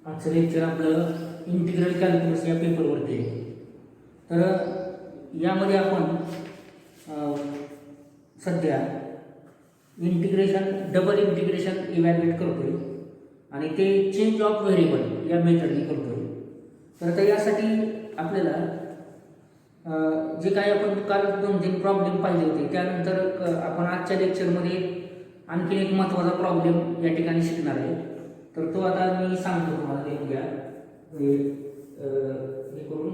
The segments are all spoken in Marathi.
आजचं लेक्चर आपलं इंटिग्रल कॅल्क्युलस या पेपरवरती आहे. तर यामध्ये आपण सध्या डबल इंटिग्रेशन इव्हॅल्युएट करतोय आणि ते चेंज ऑफ व्हेरिएबल या मेथडने करतोय. तर आता यासाठी आपल्याला जे काही आपण काल 2-3 प्रॉब्लेम पाहिले होते, त्यानंतर आपण आजच्या लेक्चरमध्ये आणखी एक महत्त्वाचा प्रॉब्लेम या ठिकाणी शिकणार आहे. तर तो आता मी सांगतो तुम्हाला. देखूया हे करून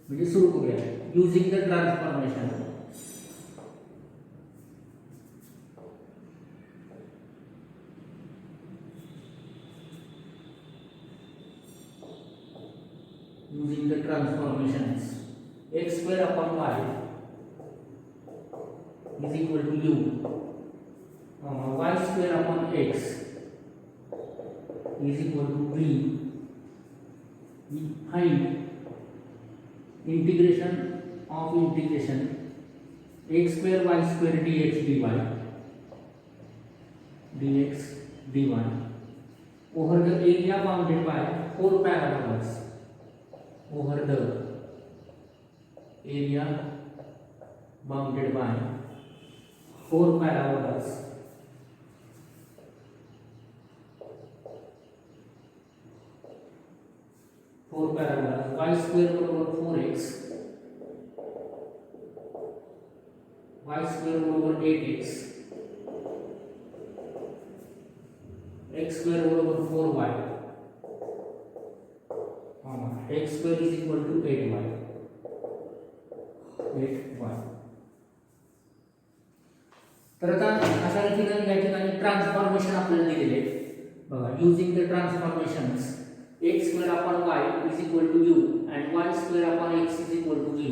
म्हणजे सुरू करूया. Using the transformation. Using the transformations x square upon y is equal to u, y square upon x is equal to v. Find integration of integration x square y square dx dy over the area bounded by 4 parabolas. Over the area bounded by 4 parabolas. Y square over 4x, y square over 8x, x square over 4y, x square is equal to 8y. तर आता अशा रीतीने या ठिकाणी ट्रान्सफॉर्मेशन आपल्याला दिलेले आहे. बघा, using the transformations x square upon y is equal to u and y square upon x is equal to v.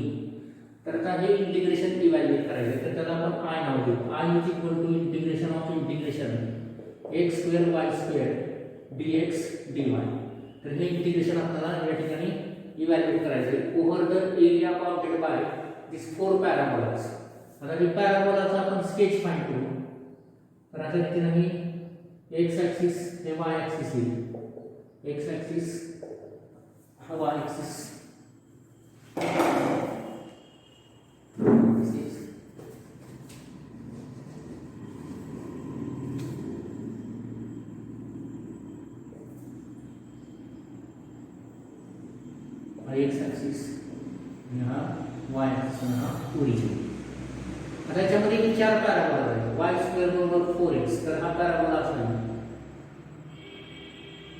तर आता हे इंटिग्रेशन इव्हॅल्युएट करायचे. तर त्याला आपण I नाव देऊ. I is equal to integration of integration x square y square dx dy. तर हे इंटिग्रेशन आपल्याला या ठिकाणी इव्हॅल्युएट करायचे over the area bounded by this 4 parabolas. आता हे पॅराबोलाचा आपण स्केच फाइंड करू. तर आता रीतीने मी x ॲक्सिस हे y ॲक्सिस येईल. x ॲक्सिस हा y ॲक्सिस एक्स ॲक्सिस हा वाय ॲक्सिस हा ओरिजिन. आता याच्यामध्ये 4 पॅराबोला आहेत. y स्क्वेअर बरोबर 4x. तर हा पॅराबोला असेल.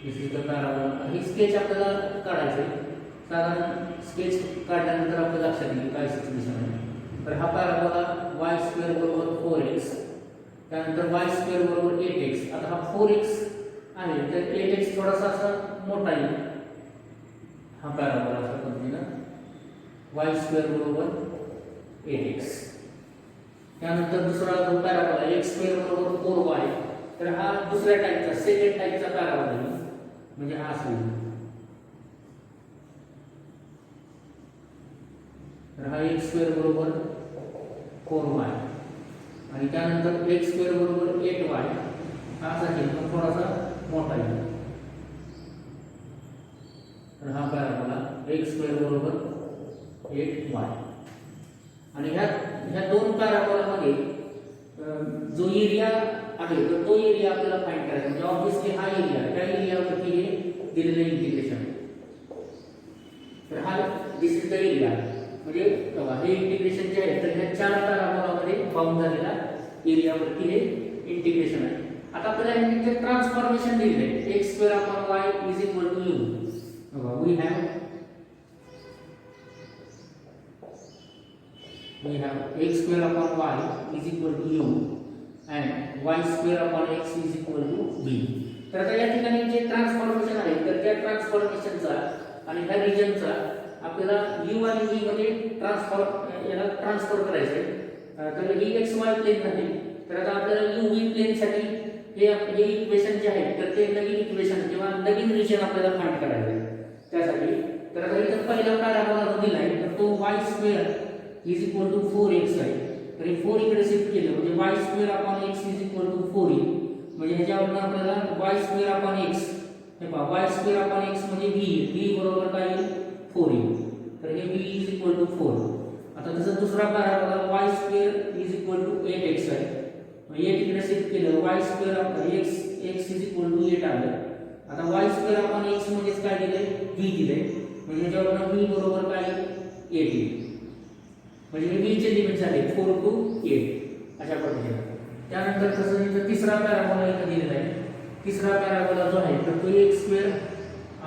This is the parabola. ही स्केच आपल्याला काढायचे. साधारण स्केच काढल्यानंतर आपल्या लक्षात येईल काय सिच्युएशन आहे. तर हा पॅराबोला y स्क्वेअर बरोबर 4x, त्यानंतर y स्क्वेअर बरोबर 8x. आता हा 4x आहे तर 8x थोडासा असा मोठा येईल. हा पॅराबोला असा पद्धतीनं y स्क्वेअर बरोबर 8x. त्यानंतर दुसरा जो पॅराबोला x स्क्वेअर बरोबर 4y. तर हा दुसऱ्या टाइपचा सेकंड टाइपचा पॅराबोला आहे. म्हणजे हा असेल. तर हा x स्क्वेअर बरोबर 4y आणि त्यानंतर x स्क्वेअर बरोबर 8y. हा असेल पण थोडासा मोठा आहे. तर हा पॅराबोला x स्क्वेअर बरोबर 8y. आणि ह्या दोन पॅराबोलामध्ये जो एरिया आहे तर तो एरिया आपल्याला फाइंड करायचा. म्हणजे ऑब्वियसली हा एरिया, त्या एरियावरती हे दिलेलं इंटिग्रेशन आहे. तर हा दिस इज द एरिया. म्हणजे हे इंटिग्रेशन जे आहे तर ह्या 4 पॅराबोलामध्ये बाउंड झालेला एरियावरती हे इंटिग्रेशन आहे. आता आपल्याला हे ट्रान्सफॉर्मेशन दिलेलं आहे. x square upon y is equal to u. We have x square upon y is equal to u and y square upon x is equal to v. तर आता या ठिकाणी जे ट्रान्सफॉर्मेशन आहे तर त्या ट्रान्सफॉर्मेशनचा आणि ह्या रिजनचा आपल्याला u आणि v मध्ये ट्रान्सफर करायचं आहे. तर ही x y प्लेन आहे. तर आता आपल्याला u v प्लेन साठी हे इक्वेशन जे आहे तर ते नवीन इक्वेशन किंवा नवीन रिजन आपल्याला फाइंड करायचं आहे. त्यासाठी तर आता इथं पहिला पॅराबोला दिला आहे तर तो y square is equal to 4x आहे. तर हे 4 इकडे शिफ्ट केलं म्हणजे y square upon x is equal to 4 येईल. म्हणजे ह्याच्यावरून आपल्याला y स्क्वेअर अपॉन x हे पहा वाय स्क्वेअर अपॉन एक्स म्हणजे व्ही बरोबर काय येईल 4 येईल. तर हे v इज इक्वल टू 4. आता तसं दुसरा parabola y square is equal to 8x आहे. मग 8 इकडे शिफ्ट केलं y square upon x is equal to 8 आलं. आता वाय स्क्वेअर अपॉन x म्हणजेच काय दिले v दिले. म्हणजे याच्यावरून v बरोबर काय 8 येईल. म्हणजे v चे लिमिट झाले 4 to 8 अशा पद्धतीने. त्यानंतर कसं इथं तिसरा पॅराबोला इथं दिलेला आहे. तिसरा पॅराबोला जो आहे तर तो x square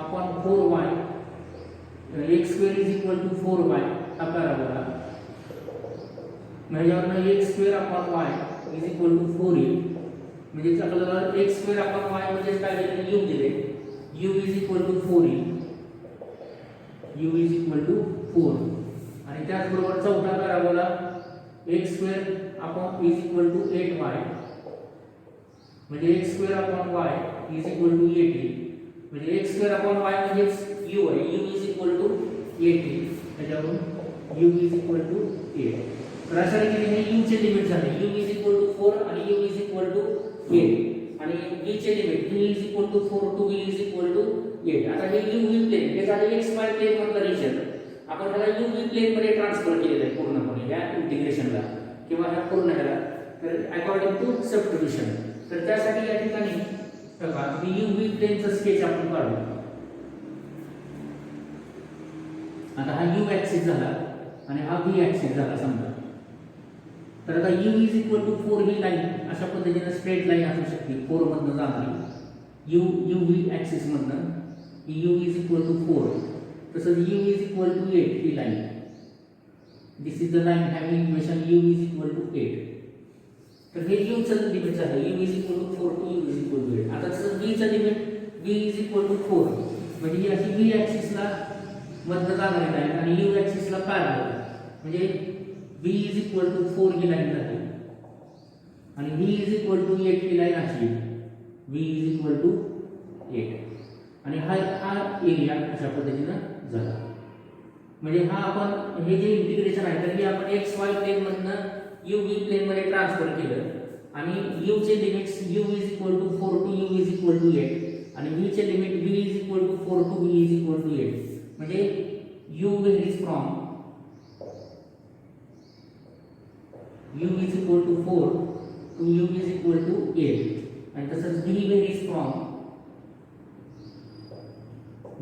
upon 4y x square is equal to 4y हा पॅराबोला. म्हणजे x square upon y is equal to 4 येईल. म्हणजे आपल्याला x स्क्वेअर अपॉन y म्हणजे काय दिले u दिले u इज इक्वल टू 4 येईल. u is equal to 4. आणि त्याचबरोबर चौथा parabola x square upon is equal to 8y म्हणजे x square upon y is equal to 80. म्हणजे x स्क्वेअर अपॉन y म्हणजे u आहे u इज इक्वल टू 80. त्याच्यावरून u इज इक्वल टू 8. तर अशा रीतीने हे u चे लिमिट झाले u इज इक्वल टू 4 आणि u इज इक्वल टू 8 आणि v चे limit v is equal to 4 to v is equal to 8. आता हे u v प्लेन हे झाले x y प्लेन मधलं रिजन. आपण त्याला u v प्लेन मध्ये ट्रान्सफर केलेलं आहे पूर्णपणे या इंटिग्रेशनला किंवा ह्या पूर्ण ह्याला. तर अकॉर्डिंग टू सबस्टिट्यूशन. तर त्यासाठी या ठिकाणी बघा u v प्लेनचं स्केच आपण काढू. आता हा u ऍक्सिस झाला आणि हा v ऍक्सिस झाला समजा. तर आता u इज इक्वल टू 4 ही लाईन अशा पद्धतीने स्ट्रेट लाईन असू शकते 4 मधनं जाणारी u v ऍक्सिस मधनं u इज इक्वल टू 4. तसंच u इज इक्वल टू 8 ही line. This is the line having equation u is equal to 8. तर हे u चं लिमिट झालं u is equal to 4 to u is equal to 8. आता तसंच v चं limit v is equal to 4 म्हणजे ही अशी v ऍक्सिसला मधनं जाणारी लाईन आणि u ऍक्सिसला पॅरलल म्हणजे v इज इक्वल टू 4 ही लाईन झाली आणि v इज इक्वल टू 8 ही लाईन अशी v इज इक्वल टू 8 आणि हा एरिया अशा पद्धतीनं झाला. म्हणजे हा आपण हे जे इंटिग्रेशन आहे तर हे आपण एक्स वाय प्लेन मधनं u v प्लेन मध्ये ट्रान्सफर केलं आणि u चे limits u is equal to 4 to u is equal to 8 आणि v चे limit v is equal to 4 to v is equal to 8. म्हणजे u varies from u is equal to 4 to u is equal to 8 आणि तसंच v varies from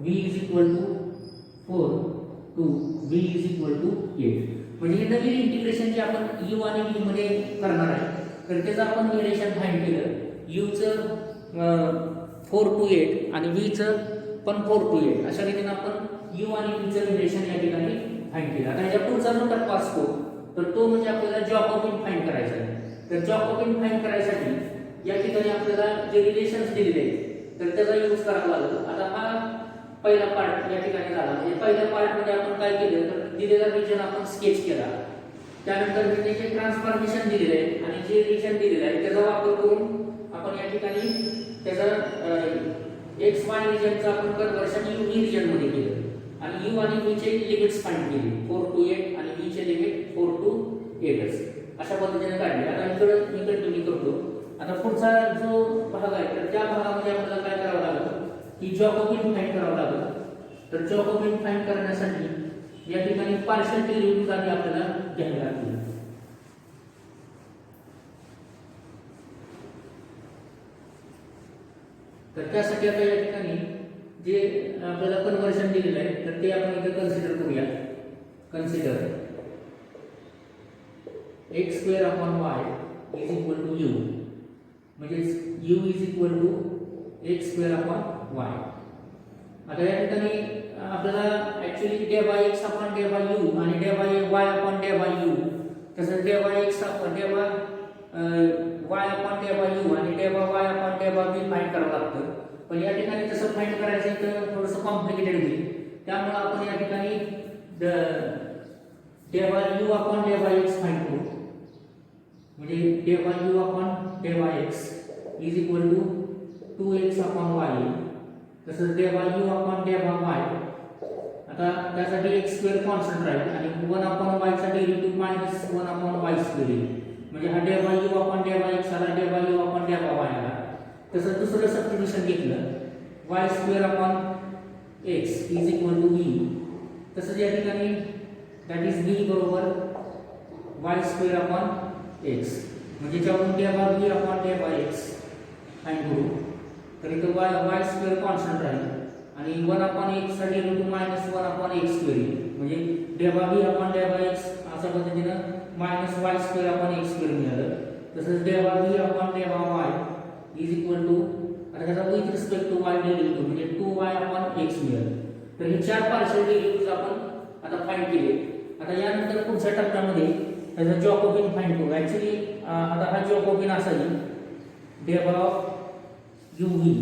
v is equal to 4 to v is equal to 8. म्हणजे हे नवीन इंटिग्रेशन जे आपण u आणि v मध्ये करणार आहे तर त्याचं आपण रिलेशन फाइंड केलं u चं 4 टू 8 आणि v चं पण 4 टू 8 अशा रीतीने आपण u आणि v चं रिलेशन या ठिकाणी फाइंड केलं. आता ह्याच्या पुढचा जो टप्पा असतो तर तो म्हणजे आपल्याला जॅकॉबियन फाइंड करायचा आहे. तर जॅकॉबियन फाइंड करायसाठी या ठिकाणी आपल्याला जे रिलेशन्स दिलेले आहेत तर त्याचा यूज करावा लागेल. आता हा पहिला पार्ट या ठिकाणी झाला. म्हणजे पहिल्या पार्ट मध्ये आपण काय केलं तर दिलेला रिजन आपण स्केच केला. त्यानंतर जे ट्रान्सफॉर्मेशन दिलेले आहे आणि जे रिजन दिलेलं आहे त्याचा वापर करून आपण या ठिकाणी त्याचा एक्स वाय रिजनचं आपण कन्वर्शन u v रिजन मध्ये केलं आणि u आणि v चे लिमिट्स फाइंड केली 4 टू 8 आणि v चे लिमिट 4 टू 8 अशा पद्धतीने काढले. आता इकडे मी कंटिन्यू करतो. आता पुढचा जो भाग आहे तर त्या भागामध्ये आपल्याला काय करावं लागेल की जॅकॉबियन फाइंड करावं लागेल. तर जॅकॉबियन फाइंड करण्यासाठी या ठिकाणी पार्शियल डेरिव्हेटिव्ह आधी आपल्याला घ्यावे लागतील. तर त्यासाठी आता या ठिकाणी जे आपल्याला कन्वर्शन दिलेलं आहे तर ते आपण इथे कन्सिडर करूया. Consider x square upon y is equal to u म्हणजे u is equal to x square upon y. आता या ठिकाणी आपल्याला actually d by x upon d by u आणि d by y upon d by u तसंच d by x upon d by y upon d by u आणि d by y upon d by v find करावं लागतं. पण या ठिकाणी तसं फाइंड करायचं तर थोडंसं कॉम्प्लिकेटेड होईल. त्यामुळे आपण या ठिकाणी d by u upon d by x find करू. म्हणजे d by u upon d by x is equal to 2x upon y तसंच d by u upon d by y. आता त्यासाठी x स्क्वेअर कॉन्स्टंट राहील आणि 1 अपॉन y चा derivative minus 1 upon y square येईल. म्हणजे हा d by u upon d by x आला d by u upon d by y आला. तसंच दुसरं सबस्टिट्यूशन घेतलं y square upon x is equal to b. तसंच या ठिकाणी दॅट इज बी बरोबर वाय स्क्वेअर अपॉन एक्स. म्हणजे त्यावरून डेबा बी अपॉन डेबा एक्स फाइंड करू. तर इथं वाय स्क्वेअर कॉन्स्टंट राहील आणि 1 अपॉन एक्स चा derivative minus 1 upon x square येईल. म्हणजे डेबा बी अपॉन डेबा एक्स अशा पद्धतीनं minus y square upon x square मिळालं. तसंच डेबा बी अपॉन डेबा वाय इज इक्वल टू आता त्याचा with respect to y derivative म्हणजे 2y अपॉन एक्स मिळालं. तर हे 4 पार्शियल डेरिव्हेटिव्ह आपण आता फाइंड केले. आता यानंतर पुढच्या टप्प्यामध्ये त्याचा जॅकोबिन फाइंड करू. ऍक्च्युली आता हा जॅकोबिन असा येईल डेबा ऑफ यू व्ही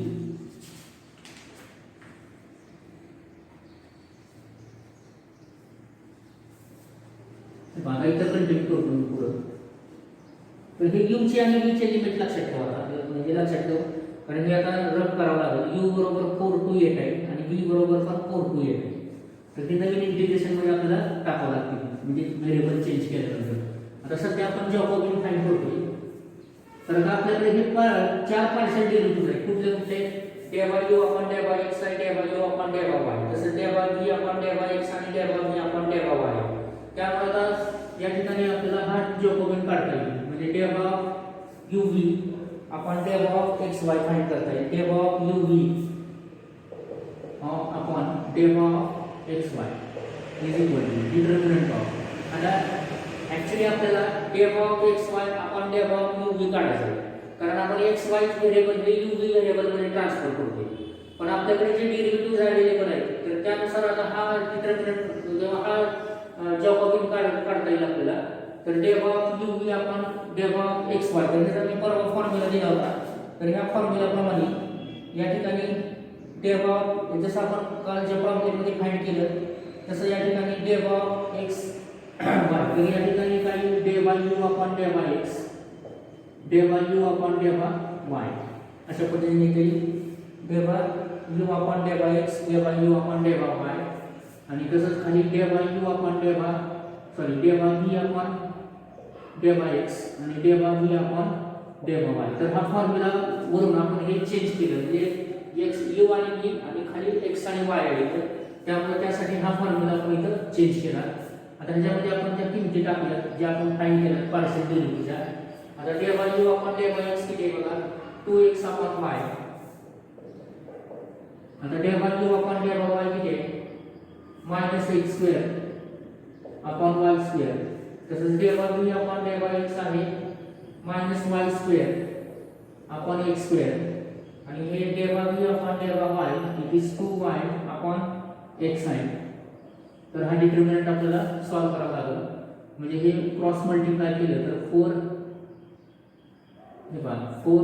बघा इथं कंटिन्यू करतो मी पुढं. तर हे u ची आणि v ची लिमिट लक्षात ठेवा. म्हणजे लक्षात ठेव कारण हे आता रब करावं लागेल. u बरोबर 4 to 8 आहे आणि v बरोबर पण 4 to 8 आहे. तर ते नवीन इंटिग्रेशन मध्ये आपल्याला टाकावं लागतील म्हणजे व्हेरिएबल चेंज केल्यानंतर. आता सध्या आपण जॅकोबिन फाइंड करतोय. तर आता आपल्याकडे हे 4 पार्शियल डेरिव्हेटिव्ह आहेत. कुठले कुठले डेबा u अपॉन डेबा x आणि डेबा u अपॉन डेबा y. तसंच डेबा v अपॉन डेबा x आणि डेबा v अपॉन डेबा y. त्यामुळे आता या ठिकाणी आपल्याला हा जॅकोबिन काढता येईल. म्हणजे डेबा यू व्ही अपॉन डेबा ऑफ एक्स वाय फाइंड करता येईल. डेबा ऑफ यू व्ही अपॉन डेबा of x y is equal to determinant of. आता ऍक्च्युली आपल्याला डेबा ऑफ एक्स वाय अपॉन डेबा ऑफ यू व्ही काढायचं आहे. कारण आपण एक्स वाय व्हेरिएबल हे यू व्ही व्हेरिएबल मध्ये ट्रान्सफर करतोय. पण आपल्याकडे जे डेरिव्हेटिव्ह अवेलेबल आहेत तर त्यानुसार आता हा डिटर्मिनंट किंवा हा जॅकोबिन काढता येईल आपल्याला. तर डेबा ऑफ यू व्ही अपॉन डेबा ऑफ एक्स वाय. तर त्याचा मी परवा फॉर्म्युला दिला होता. तर ह्या फॉर्म्युलाप्रमाणे या ठिकाणी डेबा जसं आपण कालच्या प्रॉब्लेममध्ये फाइंड केलं तसं या ठिकाणी डेबा ऑफ एक्स वाय. तर या ठिकाणी काही डेबा यू अपॉन डेबा एक्स डेबा यू अपॉन डेबा वाय अशा पद्धतीने येईल. डेबा यू अपॉन डेबा एक्स डेबा यू अपॉन डेबा वाय आणि तसंच खाली डेबा यू अपॉन डेबा डेबा व्ही अपॉन डेबा एक्स आणि डेबा व्ही अपॉन डेबा वाय. तर हा फॉर्म्युला वरून आपण हे चेंज केलं म्हणजे एक्स यू आणि व्ही आणि खाली एक्स आणि वाय आले. त्यामुळे त्यासाठी हा फॉर्म्युला आपण इथं चेंज केला. आता ह्याच्यामध्ये आपण त्या किमती टाकल्या ज्या आपण फाइंड केल्या पार्शियल डेरिव्हेटिव्हच्या. आता डेबा यू अपॉन डेबा एक्स किती आहे बघा 2x अपॉन वाय. आता डेबा यू अपॉन डेबा वाय किती आहे minus x square upon y square. तसंच डेबा व्ही अपॉन डेबा एक्स आहे minus y square upon x square आणि हे डेबा व्ही अपॉन डेबा y it is 2y upon x आहे. तर हा डिटर्मिनंट आपल्याला सॉल्व्ह करावा लागेल. म्हणजे हे क्रॉस मल्टिप्लाय केलं तर 4 हे पहा 4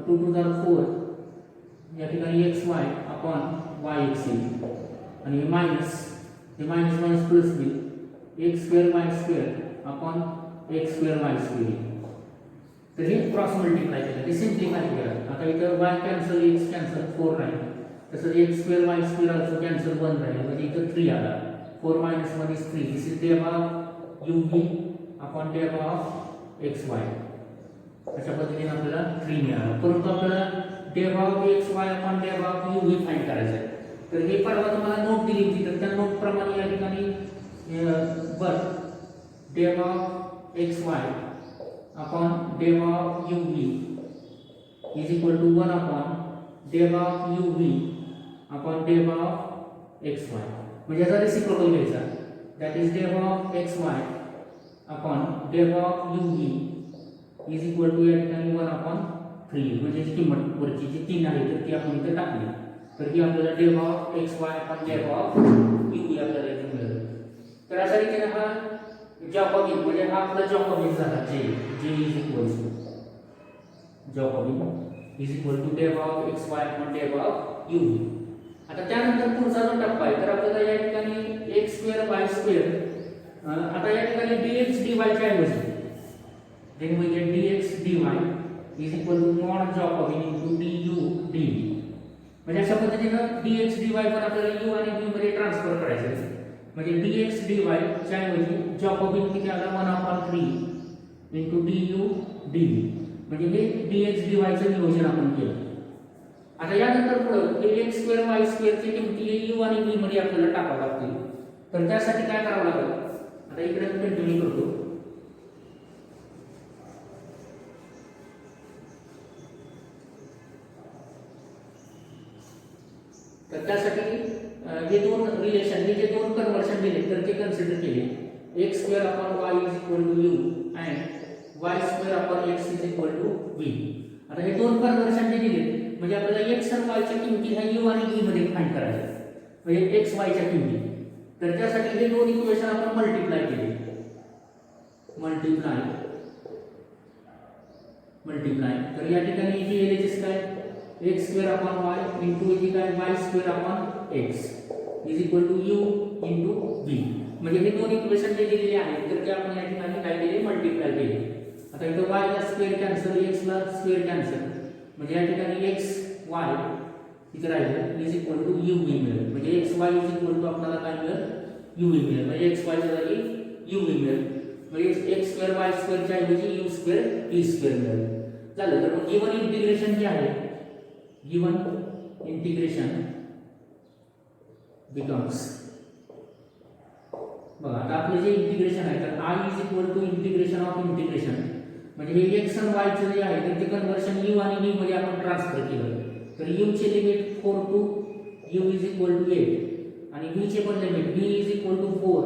2 टू द 4 या ठिकाणी xy अपॉन yx येईल आणि मायनस हे मायनस मायनस प्लस होईल x square Y square upon x square Y square. तर हे क्रॉस मल्टिप्लाय केलं ते सिम्प्लिफाय केलं. आता इथं y कॅन्सल x कॅन्सल 4 राहील. तसंच x square Y square also cancel 1 राहील म्हणजे इथं 3 आला. 4 minus 1 is 3. This is डेबा यू व्ही अपॉन डेबा ऑफ एक्स वाय. अशा पद्धतीने आपल्याला 3 मिळालं. परंतु आपल्याला डेबा ऑफ एक्स वाय अपॉन डेबा ऑफ यू व्ही फाइंड करायचं आहे. तर हे परवा तुम्हाला नोट दिली होती तर त्या नोट प्रमाणे या ठिकाणी डेबा ऑफ एक्स वाय अपॉन डेबा of u v is equal to 1 upon डेबा ऑफ यू व्ही अपॉन डेबा ऑफ एक्स वाय. म्हणजे याचा रेसिप्रोकल घ्यायचा. दॅट इज डेबा ऑफ एक्स वाय अपॉन डेबा of u v is equal to या ठिकाणी 1 अपॉन 3. म्हणजे किंमत वरची जी 3 आहे तर ती आपण इथे टाकली. तर ही आपल्याला डेबा ऑफ एक्स वाय अपॉन डेबा ऑफ यू व्ही आपल्याला इथे मिळेल. तर अशा रीतीने हा जॅकोबिन म्हणजे हा आपला जॅकोबिन झाला. जे is equal to Jacobian is equal to डेबा ऑफ एक्स वाय अपॉन डेबा ऑफ यू व्ही. आता त्यानंतर पुढचा जो टप्पा आहे तर आपल्याला या ठिकाणी एक्स स्क्वेअर वाय स्क्वेअर आता या ठिकाणी dx dy च्या ऐवजी then we get dx dy is equal to mod जॅकोबिन into du dv. म्हणजे अशा पद्धतीने dx dy पण आपल्याला u आणि v मध्ये ट्रान्सफर करायचं आहे. म्हणजे dx dy च्या ऐवजी जॅकोबिन किती आला 1/3 into du dv. म्हणजे हे dx dy चं नियोजन आपण केलं. आता यानंतर पुढं हे एक्स स्क्वेअर वाय स्क्वेअरची किमती यू आणि व्ही मध्ये आपल्याला टाकावं लागतील. तर त्यासाठी काय करावं लागेल, आता इकडे मी कंटिन्यू करतो. तर त्यासाठी हे दोन रिलेशन, हे जे दोन कन्व्हर्शन दिले तर ते कन्सिडर केले. X square upon y is equal to u and y square upon x is equal to v. आता हे दोन कन्व्हर्शन जे दिले म्हणजे आपल्याला एक्स आणि वायच्या किमती ह्या यू आणि व्ही मध्ये फाइंड करायच्या, म्हणजे एक्स वायच्या किमती. तर त्यासाठी हे दोन इक्वेशन आपण मल्टिप्लाय केले. मल्टिप्लाय तर या ठिकाणी इथे एलएचएस काय, x square upon y into इथे काय y square upon x is equal to u into v. म्हणजे हे दोन इक्वेशन जे दिलेले आहेत तर ते आपण या ठिकाणी काय केले, मल्टिप्लाय केले. आता इथं y ला स्क्वेअर कॅन्सल, x ला स्क्वेअर कॅन्सल, म्हणजे या ठिकाणी x y इथे राहिलं is equal to u v मिळेल. म्हणजे x y is equal to आपल्याला काय मिळेल, u v मिळेल. म्हणजे x y च्या जागी u v मिळेल. म्हणजे x स्क्वेअर y स्क्वेअर च्या ऐवजी u स्क्वेअर v स्क्वेअर मिळेल. झालं. तर मग गिवन इंटिग्रेशन जे आहे, गिवन इंटिग्रेशन बिकम्स, बघा आता आपले जे इंटिग्रेशन आहे तर i is equal to integration of integration, म्हणजे हे x आणि y चे जे आहे तर ते कन्वर्शन u आणि v मध्ये आपण ट्रान्सफर केलं. तर u चे limit 4 to u is equal to 8 आणि v चे पण limit v is equal to 4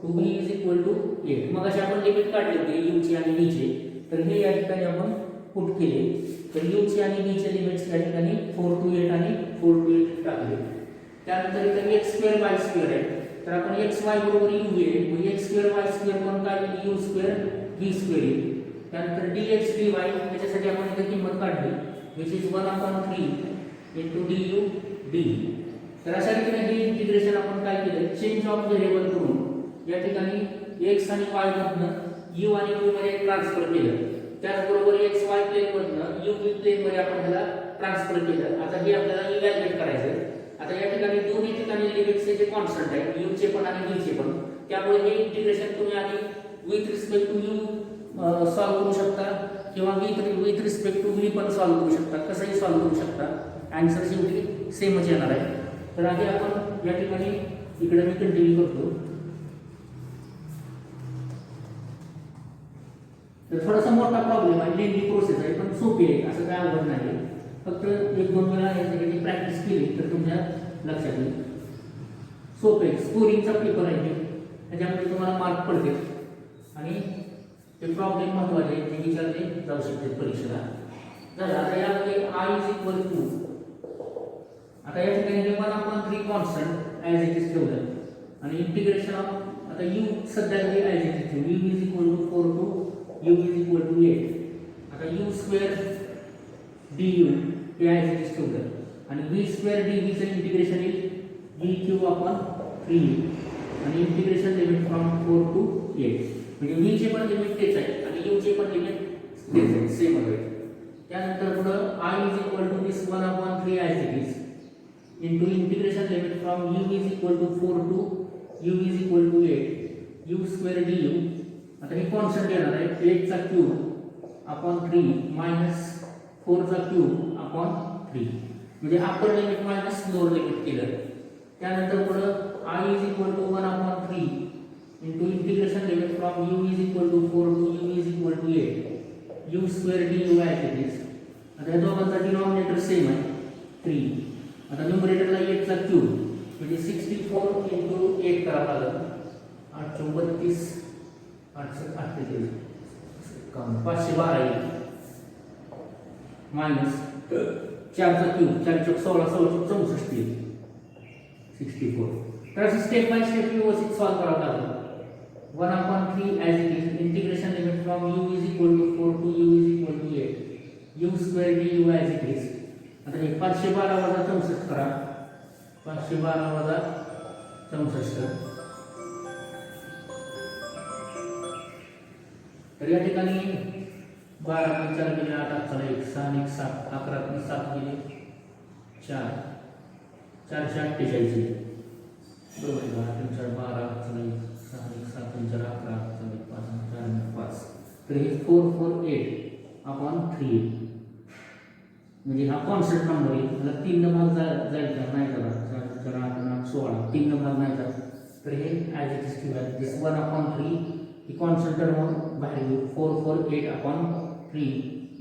to v is equal to 8. मग असे आपण लिमिट काढले होते u चे आणि v चे, तर हे या ठिकाणी आपण पुट केले. तर u चे आणि v चे लिमिट्स या ठिकाणी 4 टू 8 आणि 4 टू 8 टाकले. त्यानंतर इथे x स्क्वेअर y स्क्वेअर आहे तर आपण x y बरोबर u घेऊ. म्हणजे x स्क्वेअर y स्क्वेअर पण काय u स्क्वेअर v स्क्वेअर येईल. त्यानंतर dx dy त्याच्यासाठी आपण इथे किंमत काढली which is 1/3 into du d. तर अशा रीतीने हे इंटिग्रेशन आपण काय केलं, चेंज ऑफ व्हेरिएबल करून या ठिकाणी x आणि y मधनं u आणि v मध्ये ट्रान्सफर केलं. त्याचबरोबर x y प्लेन मधनं u v प्लेन मध्ये आपण ह्याला ट्रान्सफर केलं. आता हे आपल्याला इव्हॅल्युएट करायचं. आता या ठिकाणी दोन्ही ठिकाणी लिमिट्सचे जे कॉन्स्टंट आहे u चे पण आणि v चे पण, त्यामुळे हे इंटिग्रेशन तुम्ही आधी with respect to u solve करू शकता किंवा विथ रिस्पेक्ट टू v पण सॉल्व करू शकता, कसंही सॉल्व करू शकता. आन्सर शेवटी सेमच येणार आहे. तर आधी आपण या ठिकाणी इकडे मी कंटिन्यू करतो. तर थोडासा मोठा प्रॉब्लेम आहे, लेंदी प्रोसेस आहे पण सोपी आहे, असं काय अवघड नाही. फक्त एक दोन वेळा याची प्रॅक्टिस केली तर तुमच्या लक्षात येईल. सोपे स्कोरिंगचा पेपर आहे, त्याच्यामध्ये तुम्हाला मार्क पडतील आणि ते प्रॉब्लेम महत्वाचे ते विचारले जाऊ शकते परीक्षेला. झालं. आता यामध्ये i इज इक्वल टू, आता या ठिकाणी 1/3 कॉन्स्टंट ॲज इट इज ठेवलं आणि इंटिग्रेशन ऑफ, आता u सध्या हे ॲज इट इज ठेवलं, u is equal to 4 to u is equal to 8. आता u स्क्वेअर du हे ॲज इट इज ठेवलं आणि v स्क्वेअर dv चं इंटिग्रेशन येईल v क्यूब अपॉन 3 आणि इंटिग्रेशन लिमिट फ्रॉम 4 टू 8. म्हणजे v चे पण लिमिट तेच आहे आणि u चे पण लिमिट तेच आहे, सेम आहे. त्यानंतर पुढे i is equal to this 1/3 as it is into integration limit from u is equal to 4 to u is equal to 8 u square du. आता हे कॉन्स्टंट येणार आहे 8 चा क्यूब अपॉन 3 मायनस 4 चा क्यूब अपॉन 3, म्हणजे upper limit minus lower limit केलं. त्यानंतर पुढे i is equal to 1/3 into integration limit from u is equal to 4 to u is equal to 8 u square du as it is. आता या दोघांचा डिनॉमिनेटर सेम आहे 3. आता न्यूमरेटरला 8 चा क्यूब म्हणजे 64 इंटू 8 करावं लागेल, 832 848 512 येईल मायनस 4 चा क्यूब 4 चौक 16 16 चौक 64 येईल 64. तर असं स्टेप बाय स्टेप व्यवस्थित सॉल्व करावं लागेल. 1/3 as it is integration limit from u is equal to 4 to u is equal to 8 u square du as it is. आता हे 512 वजा 64 करा, 512 वजा 64. तर या ठिकाणी 12 × 4 गेले 8 8 1 6 1 7 11 × 7 गेले 4 448 बरोबर. 8 × 4 12 6 1 7 1 4 11 5 4 5. तर हे 448 अपॉन 3. म्हणजे हा कॉन्स्टंट नंबर आहे, मला 3 भाग जाईल का नाही करा, 4 8 9 16 3 भाग नाही जात, तर हे ॲज इट इज ठेवा. दिस 1/3 ही कॉन्स्टंट टर्म बाहेर घेऊ, 448/3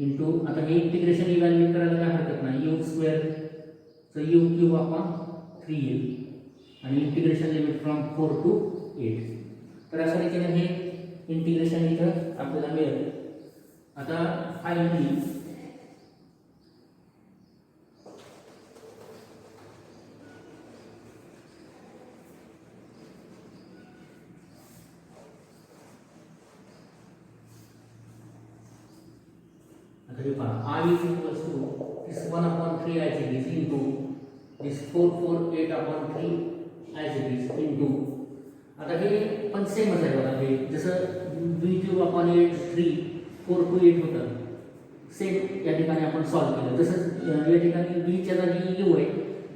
इंटू, आता हे इंटिग्रेशन इव्हॅल्युएट करायला काय हरकत नाही, यू स्क्वेअरचं यू क्यूब अपॉन 3 येईल आणि इंटिग्रेशन लिमिट फ्रॉम 4 to 8. तर अशा रीतीने हे इंटिग्रेशन इथं आपल्याला मिळेल. आता finally I is equals to this 1/3 as it is into this 448/3 as it is into, आता हे पण सेमच आहे बघा, हे जसं b क्यूब अपॉन 8 3 4 to 8 होतं, सेम या ठिकाणी आपण सॉल्व्ह केलं. तसंच या ठिकाणी b च्या जागी u आहे,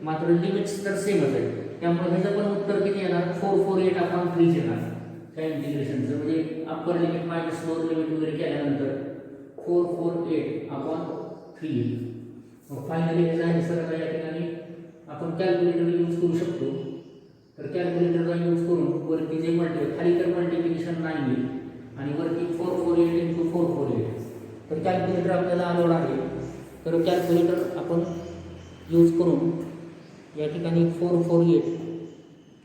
मात्र लिमिट्स तर सेमच आहे, त्यामुळे ह्याचं पण उत्तर किती येणार, 448/3 येणार त्या इंटिग्रेशनचं. म्हणजे upper limit minus lower limit वगैरे केल्यानंतर 448/3. फायनली ह्याचा आन्सर आता या ठिकाणी आपण कॅल्क्युलेटर यूज करू शकतो. तर कॅल्क्युलेटरचा यूज करून वरती जे खाली तर मल्टिप्लिकेशन 9 येईल आणि वरती 448 × 448. तर कॅल्क्युलेटर आपल्याला अलाउड आहे, तर कॅल्क्युलेटर आपण यूज करून या ठिकाणी 448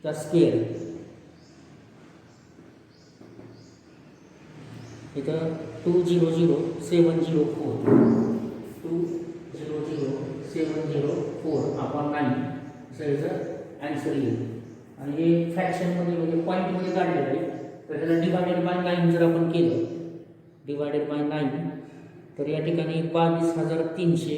चा स्क्वेअर इथं 200,704 200,704/9 असं याचं ॲन्सर येईल. आणि हे फ्रॅक्शनमध्ये म्हणजे पॉईंटमध्ये काढलेलं आहे, तर त्याला डिवायडेड बाय 9 जर आपण केलं, डिवायडेड बाय 9, तर या ठिकाणी 22,300